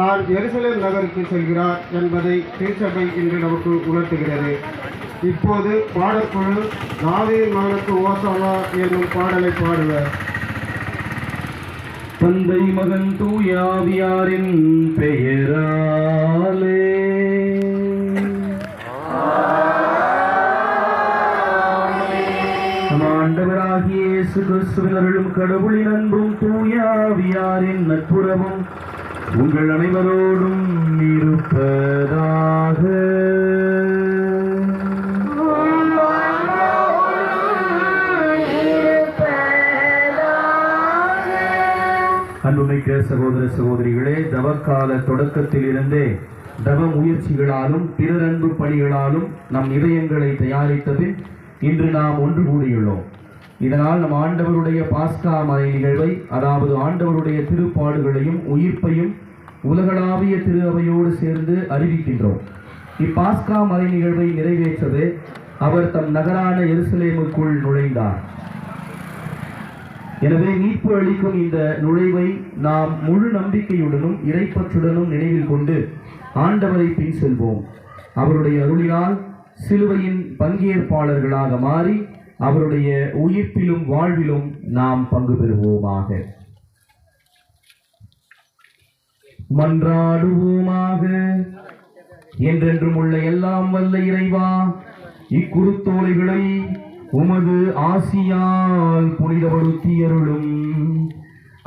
தான் எருசலேம் நகருக்கு செல்கிறார் என்பதை திருச்சபை இன்று நமக்கு உணர்த்துகிறது. இப்போது பாடற்குழு தாவீதின் மகனுக்கு ஓசானா என்னும் பாடலை பாடுவர். தந்தை மகன் தூய ஆவியாரின் பெயராலே ஆண்டவராகிய இயேசு கிறிஸ்துவின் அருளும் கடவுளின் அன்பும் தூய ஆவியாரின் நட்புறவும் உங்கள் அனைவரோடும் இருப்பதாக. அன்புமிக்க சகோதர சகோதரிகளே, தவக்கால தொடக்கத்தில் இருந்தே தவ முயற்சிகளாலும் பிறரன்பு பணிகளாலும் நம் இதயங்களை தயாரித்தபின் இன்று நாம் ஒன்று கூடியுள்ளோம். இதனால் நம் ஆண்டவருடைய பாஸ்கா மறை நிகழ்வை, அதாவது ஆண்டவருடைய திருப்பாடுகளையும் உயிர்ப்பையும் உலகளாவிய திரு அவையோடு சேர்ந்து அறிவிக்கின்றோம். இப்பாஸ்கா மறை நிகழ்வை நிறைவேற்றவே அவர் தம் நகரான எருசலேமுக்குள் நுழைந்தார். எனவே மீட்பு அளிக்கும் இந்த நுழைவை நாம் முழு நம்பிக்கையுடனும் இறைப்பற்றுடனும் நினைவில் கொண்டு ஆண்டவரை பின் செல்வோம். அவருடைய அருளினால் சிலுவையின் பங்கேற்பாளர்களாக மாறி அவருடைய உயிர்ப்பிலும் வாழ்விலும் நாம் பங்கு பெறுவோமாக. மன்றாடுவோமாக. என்றென்றும் உள்ள எல்லாம் வல்ல இறைவா, இக்குருத்தோலைகளை உமது ஆசியால் புனிதப்படுத்தி அருளும்.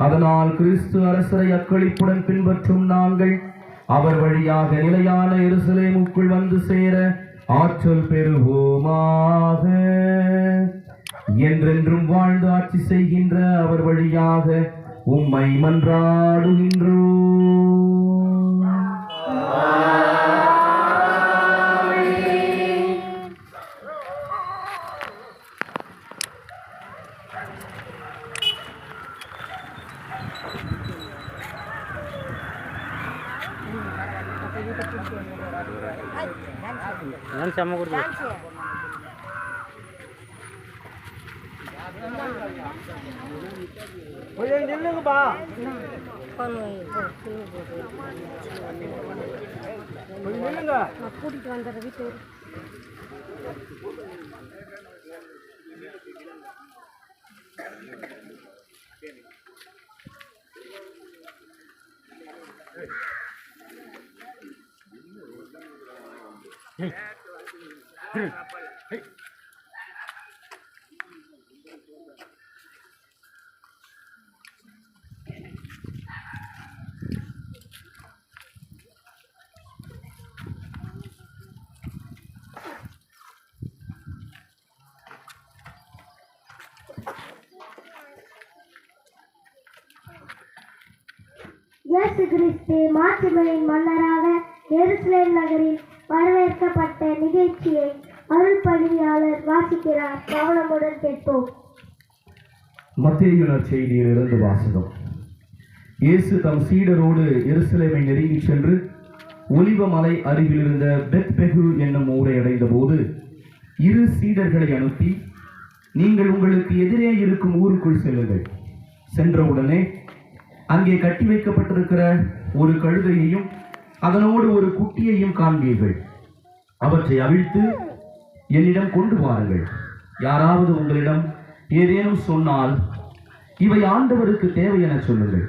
அதனால் கிறிஸ்து அரசரை அக்களிப்புடன் பின்பற்றும் நாங்கள் அவர் வழியாக நிலையான எருசலேமுக்குள் வந்து சேர ஆற்றல் பெறுவோமாக. என்றென்றும் வாழ்ந்து ஆட்சி செய்கின்ற அவர் வழியாக உம்மை மன்றாடுகின்றோம். கூட்டிட்டு வந்துடுற வீட்டு இயேசு கிறிஸ்து மாட்சிமையின் மன்னராக எருசலேம் நகரில் வரவேற்கப்பட்ட நிகழ்ச்சியை அருள் பணியாளர் வாசிக்கிறார். கவனமுடன் கேட்போம். மத்தேயு நற்செய்தியிலிருந்து வாசகம். இயேசு தம் சீடரோடு எருசலேமை நெருங்கி சென்று ஒலிவ மலை அருகில் இருந்த பெத்பெகு என்னும் ஊரை அடைந்த போது இரு சீடர்களை அனுப்பி, நீங்கள் உங்களுக்கு எதிரே இருக்கும் ஊருக்குள் செல்லுங்கள். சென்றவுடனே அங்கே கட்டி வைக்கப்பட்டிருக்கிற ஒரு கழுதையையும் அதனோடு ஒரு குட்டியையும் காண்பீர்கள். அவற்றை அவிழ்த்து என்னிடம் கொண்டு வாருங்கள். யாராவது உங்களிடம் ஏதேனும் சொன்னால் இவை ஆண்டவருக்கு தேவை என சொல்லுங்கள்.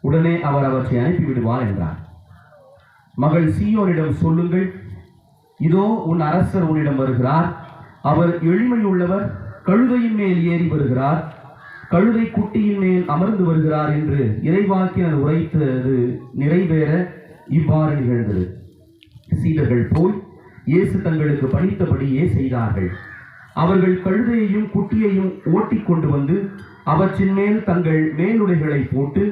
உடனே அவர் அவற்றை அனுப்பிவிடுவார் என்றார். மகள் சீயோனிடம் சொல்லுங்கள், இதோ உன் அரசர் உன்னிடம் வருகிறார். அவர் எளிமையுள்ளவர், கழுதையின் மேல் ஏறி வருகிறார், கழுதை குட்டியின் மேல் அமர்ந்து வருகிறார் என்று இறைவாக்கினர் உரைத்தது நிறைவேற இவ்வாறு நிகழ்ந்தது. சீடர்கள் போய் இயேசு தங்களுக்கு பணித்தபடியே செய்தார்கள். அவர்கள் கழுதையையும் குட்டியையும் ஓட்டிக் கொண்டு வந்து அவற்றின் மேல் தங்கள் மேலுடைகளை போட்டு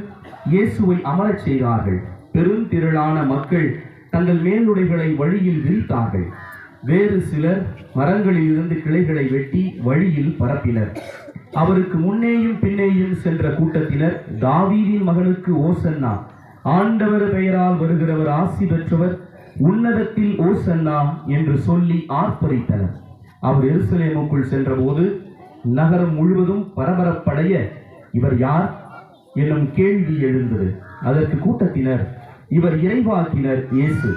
இயேசுவை அமரச் செய்தார்கள். பெருந்திரளான மக்கள் தங்கள் மேலுடைகளை வழியில் விரித்தார்கள். வேறு சிலர் மரங்களில் இருந்து கிளைகளை வெட்டி வழியில் பரப்பினர். அவருக்கு முன்னேயும் பின்னேயும் சென்ற கூட்டத்தினர், தாவீதின் மகனுக்கு ஓசன்னா, ஆண்டவர் பெயரால் வருகிறவர் ஆசி பெற்றவர், உன்னதத்தில் ஓசன்னா என்று சொல்லி ஆர்ப்பரித்தனர். அவர் எருசலேமுக்குள் சென்றபோது நகரம் முழுவதும் பரபரப்படைய, இவர் யார் என்னும் கேள்வி எழுந்தது. அதற்கு கூட்டத்தினர், இவர் இறைவாக்கினர் இயேசு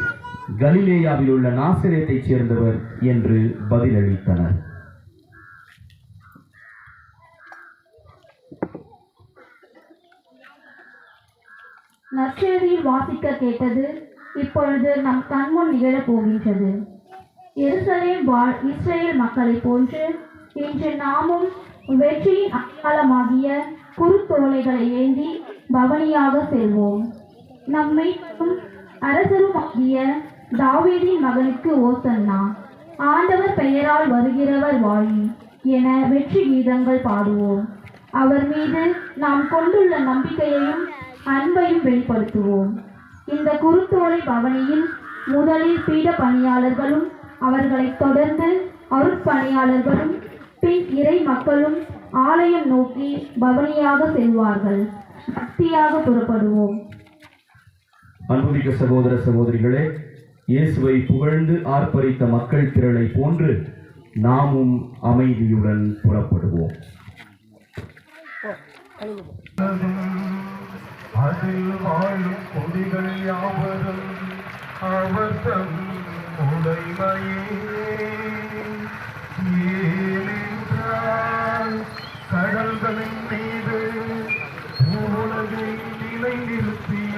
கலிலேயாவில் உள்ள நாசரேத்தைச் சேர்ந்தவர் என்று பதிலளித்தனர். நற்செய்தியில் வாசிக்க கேட்டது இப்பொழுது நம் கண்முன் நிகழப் போகின்றது. எருசலேம் வாழ் இஸ்ரேல் மக்களை போன்று இன்று நாமும் வெற்றியின் அடையாளமாகிய குருத்தோலைகளை ஏந்தி பவனியாக செல்வோம். நம்மை அரசருமாகிய தாவீதின் மகனுக்கு ஓசன்னா, ஆண்டவர் பெயரால் வருகிறவர் வாழி என வெற்றி கீதங்கள் பாடுவோம். அவர் மீது நாம் கொண்டுள்ள நம்பிக்கையையும் அன்பையும் வெளிப்படுத்துவோம். இந்த குருத்தோலை பவனியில் முதலில் பீட பணியாளர்களும் அவர்களைத் தொடர்ந்து அருட்பணியாளர்களும் பின் இறை மக்களும் ஆலயம் நோக்கி பவனியாக செல்வார்கள். பக்தியாக புறப்படுவோம். அன்புமிக்க சகோதர சகோதரிகளே, இயேசுவை புகழ்ந்து ஆர்ப்பரித்த மக்கள் திரளை போன்று நாமும் அமைதியுடன் புறப்படுவோம். அதில் வாழும் கொடிகள் யாவரும் அவர்தம் உடைமையே. ஏனென்றால் கடல்களின் மீது உலகை நிலைநிறுத்திய